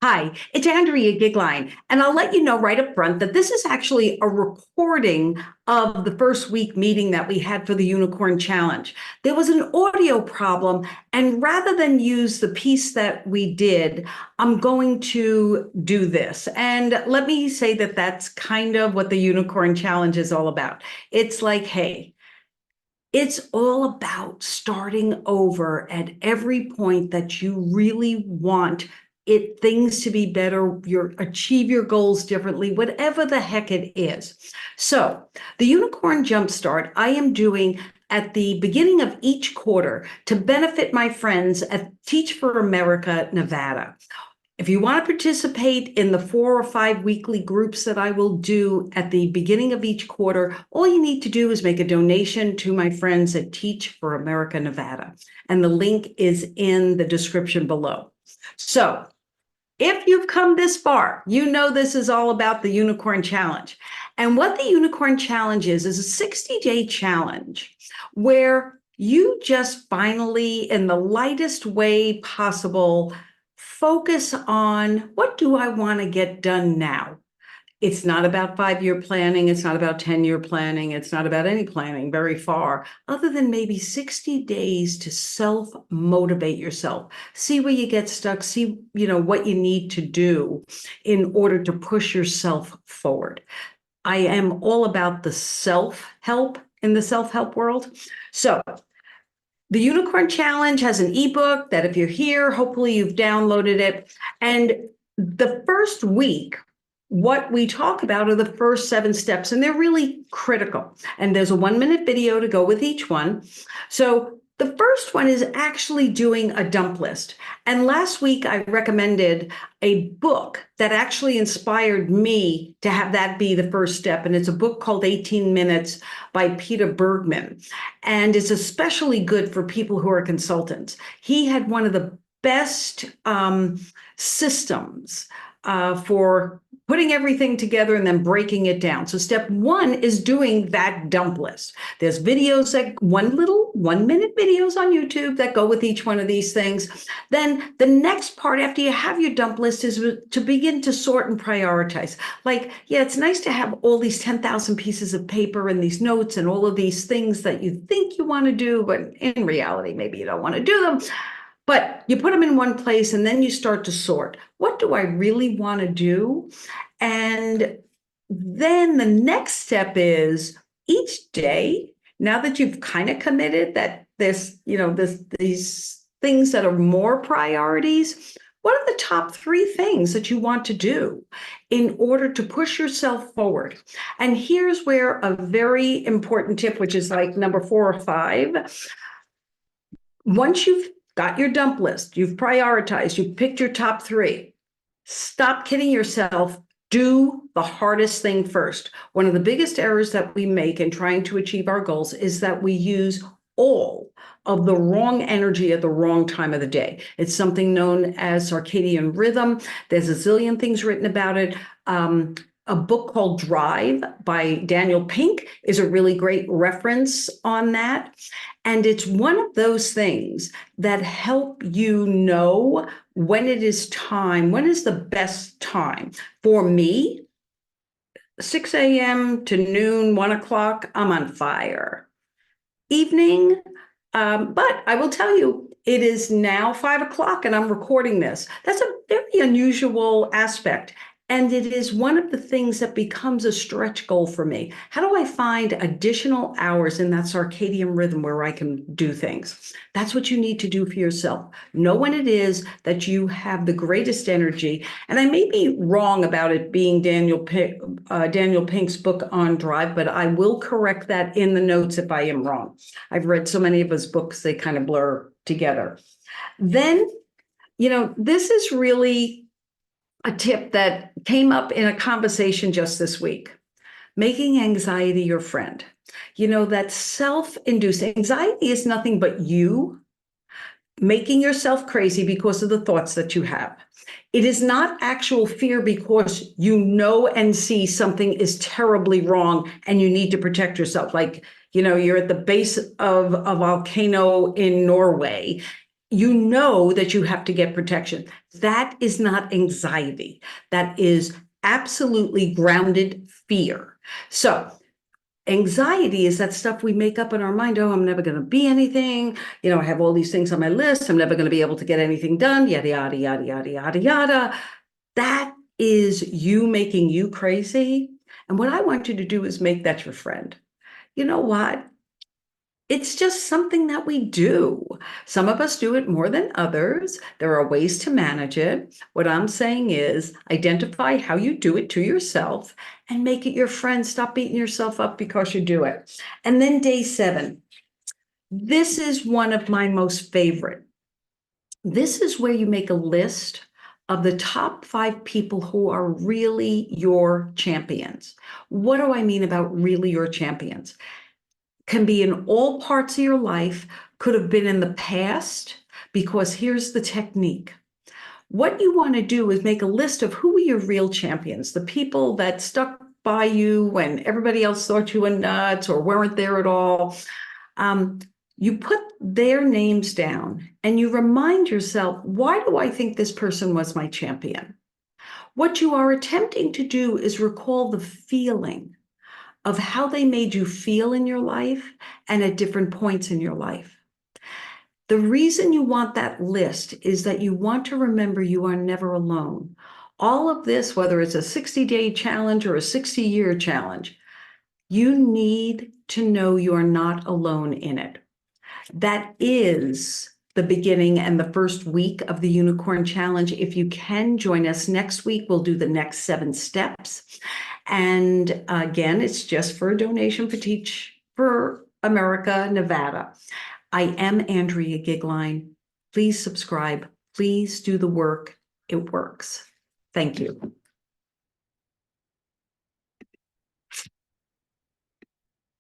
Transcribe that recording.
Hi, it's Andrea Goeglein, and I'll let you know right up front that this is actually a recording of the first week meeting that we had for the Unicorn Challenge. There was an audio problem, and rather than use the piece that we did, I'm going to do this. And let me say that that's kind of what the Unicorn Challenge is all about. It's like, hey, it's all about starting over at every point that you really want things to be better, achieve your goals differently, whatever the heck it is. So the Unicorn Jumpstart I am doing at the beginning of each quarter to benefit my friends at Teach for America, Nevada. If you want to participate in the 4 or 5 weekly groups that I will do at the beginning of each quarter, all you need to do is make a donation to my friends at Teach for America, Nevada. And the link is in the description below. So if you've come this far, you know this is all about the Unicorn Challenge. And what the Unicorn Challenge is a 60-day challenge where you just finally, in the lightest way possible, focus on what do I want to get done now? It's not about 5-year planning. It's not about 10-year planning. It's not about any planning very far, other than maybe 60 days to self-motivate yourself. See where you get stuck. See, what you need to do in order to push yourself forward. I am all about the self-help in the self-help world. So the Unicorn Challenge has an ebook that if you're here, hopefully you've downloaded it. And the first week, what we talk about are the first 7 steps, and they're really critical. And there's a 1-minute video to go with each one. So the first one is actually doing a dump list. And last week, I recommended a book that actually inspired me to have that be the first step. And it's a book called 18 Minutes by Peter Bergman. And it's especially good for people who are consultants. He had one of the best systems for putting everything together and then breaking it down. So step 1 is doing that dump list. There's videos, like 1-minute videos on YouTube that go with each one of these things. Then the next part after you have your dump list is to begin to sort and prioritize. Like, yeah, it's nice to have all these 10,000 pieces of paper and these notes and all of these things that you think you want to do, but in reality, maybe you don't want to do them. But you put them in one place and then you start to sort. What do I really want to do? And then the next step is each day, now that you've kind of committed that these things that are more priorities, what are the top 3 things that you want to do in order to push yourself forward? And here's where a very important tip, which is like number 4 or 5, once you've got your dump list, you've prioritized, you've picked your top 3, stop kidding yourself. Do the hardest thing first. One of the biggest errors that we make in trying to achieve our goals is that we use all of the wrong energy at the wrong time of the day. It's something known as circadian rhythm. There's a zillion things written about it. A book called Drive by Daniel Pink is a really great reference on that. And it's one of those things that help you know when it is time, when is the best time. For me, 6 a.m. to noon, 1 o'clock, I'm on fire. Evening, but I will tell you, it is now 5 o'clock and I'm recording this. That's a very unusual aspect. And it is one of the things that becomes a stretch goal for me. How do I find additional hours in that circadian rhythm where I can do things? That's what you need to do for yourself. Know when it is that you have the greatest energy. And I may be wrong about it being Daniel Pink's book on Drive, but I will correct that in the notes if I am wrong. I've read so many of his books, they kind of blur together. Then, this is really a tip that came up in a conversation just this week. Making anxiety your friend. That self-induced anxiety is nothing but you making yourself crazy because of the thoughts that you have. It is not actual fear because you know and see something is terribly wrong and you need to protect yourself. Like, you're at the base of a volcano in Norway you know that you have to get protection. That is not anxiety. That is absolutely grounded fear. So anxiety is that stuff we make up in our mind. Oh, I'm never going to be anything. I have all these things on my list. I'm never going to be able to get anything done. Yada, yada, yada, yada, yada, yada. That is you making you crazy. And what I want you to do is make that your friend. You know what? It's just something that we do. Some of us do it more than others. There are ways to manage it. What I'm saying is identify how you do it to yourself and make it your friend. Stop beating yourself up because you do it. And then day 7. This is one of my most favorite. This is where you make a list of the top 5 people who are really your champions. What do I mean about really your champions? Can be in all parts of your life, could have been in the past, because here's the technique. What you want to do is make a list of who are your real champions, the people that stuck by you when everybody else thought you were nuts or weren't there at all. You put their names down and you remind yourself, why do I think this person was my champion? What you are attempting to do is recall the feeling of how they made you feel in your life and at different points in your life. The reason you want that list is that you want to remember you are never alone. All of this, whether it's a 60-day challenge or a 60-year challenge, you need to know you are not alone in it. That is the beginning and the first week of the Unicorn Challenge. If you can join us next week, we'll do the next 7 steps. And again, it's just for a donation for Teach for America, Nevada. I am Andrea Goeglein. Please subscribe. Please do the work. It works. Thank you.